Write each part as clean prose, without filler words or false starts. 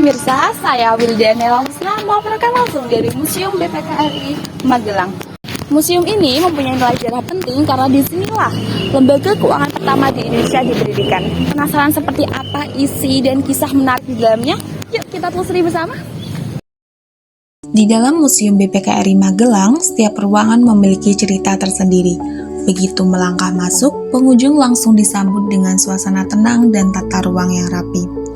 pemirsa, saya Wildiana Langsna melaporkan langsung dari Museum BPKRI Magelang. Museum ini mempunyai nilai sejarah penting karena disinilah lembaga keuangan pertama di Indonesia didirikan. Penasaran seperti apa isi dan kisah menarik di dalamnya? Yuk kita telusuri bersama. Di dalam Museum BPKRI Magelang, setiap ruangan memiliki cerita tersendiri. Begitu melangkah masuk, pengunjung langsung disambut dengan suasana tenang dan tata ruang yang rapi.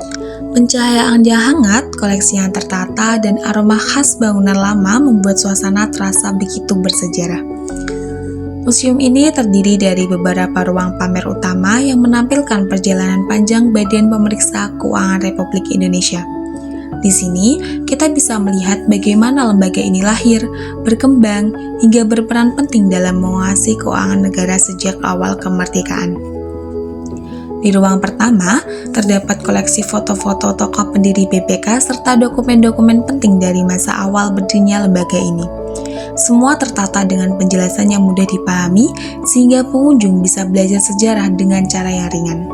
Pencahayaan yang hangat, koleksi yang tertata, dan aroma khas bangunan lama membuat suasana terasa begitu bersejarah. Museum ini terdiri dari beberapa ruang pamer utama yang menampilkan perjalanan panjang Badan Pemeriksa Keuangan Republik Indonesia. Di sini, kita bisa melihat bagaimana lembaga ini lahir, berkembang, hingga berperan penting dalam menguasai keuangan negara sejak awal kemerdekaan. Di ruang pertama, terdapat koleksi foto-foto tokoh pendiri BPK serta dokumen-dokumen penting dari masa awal berdirinya lembaga ini. Semua tertata dengan penjelasan yang mudah dipahami, sehingga pengunjung bisa belajar sejarah dengan cara yang ringan.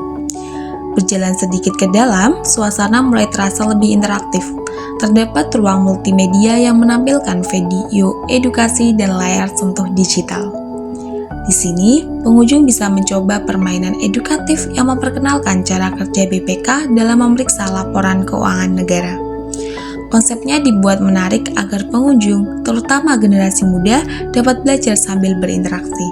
Berjalan sedikit ke dalam, suasana mulai terasa lebih interaktif. Terdapat ruang multimedia yang menampilkan video, edukasi, dan layar sentuh digital. Di sini, pengunjung bisa mencoba permainan edukatif yang memperkenalkan cara kerja BPK dalam memeriksa laporan keuangan negara. Konsepnya dibuat menarik agar pengunjung, terutama generasi muda, dapat belajar sambil berinteraksi.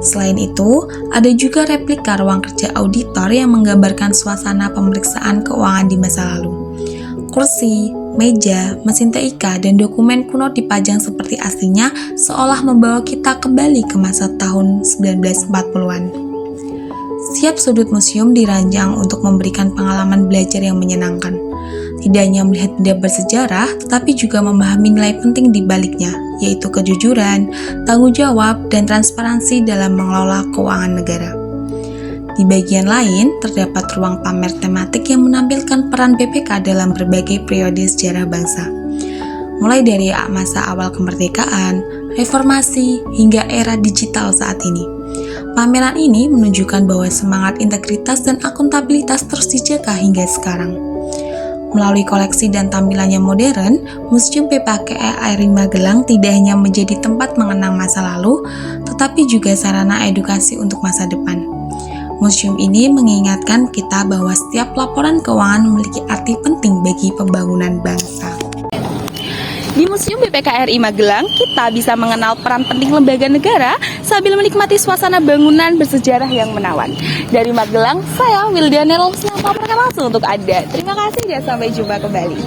Selain itu, ada juga replika ruang kerja auditor yang menggambarkan suasana pemeriksaan keuangan di masa lalu. Kursi, meja, mesin TIK, dan dokumen kuno dipajang seperti aslinya seolah membawa kita kembali ke masa tahun 1940-an. Setiap sudut museum dirancang untuk memberikan pengalaman belajar yang menyenangkan. Tidak hanya melihat benda bersejarah, tetapi juga memahami nilai penting di baliknya, yaitu kejujuran, tanggung jawab, dan transparansi dalam mengelola keuangan negara. Di bagian lain, terdapat ruang pamer tematik yang menampilkan peran BPK dalam berbagai periode sejarah bangsa. Mulai dari masa awal kemerdekaan, reformasi, hingga era digital saat ini. Pameran ini menunjukkan bahwa semangat integritas dan akuntabilitas terus dijaga hingga sekarang. Melalui koleksi dan tampilannya modern, Museum BPKRI Magelang tidak hanya menjadi tempat mengenang masa lalu, tetapi juga sarana edukasi untuk masa depan. Museum ini mengingatkan kita bahwa setiap laporan keuangan memiliki arti penting bagi pembangunan bangsa. Di Museum BPKRI Magelang, kita bisa mengenal peran penting lembaga negara sambil menikmati suasana bangunan bersejarah yang menawan. Dari Magelang, saya Wildiana Langsna melaporkan langsung untuk Anda. Terima kasih dan sampai jumpa kembali.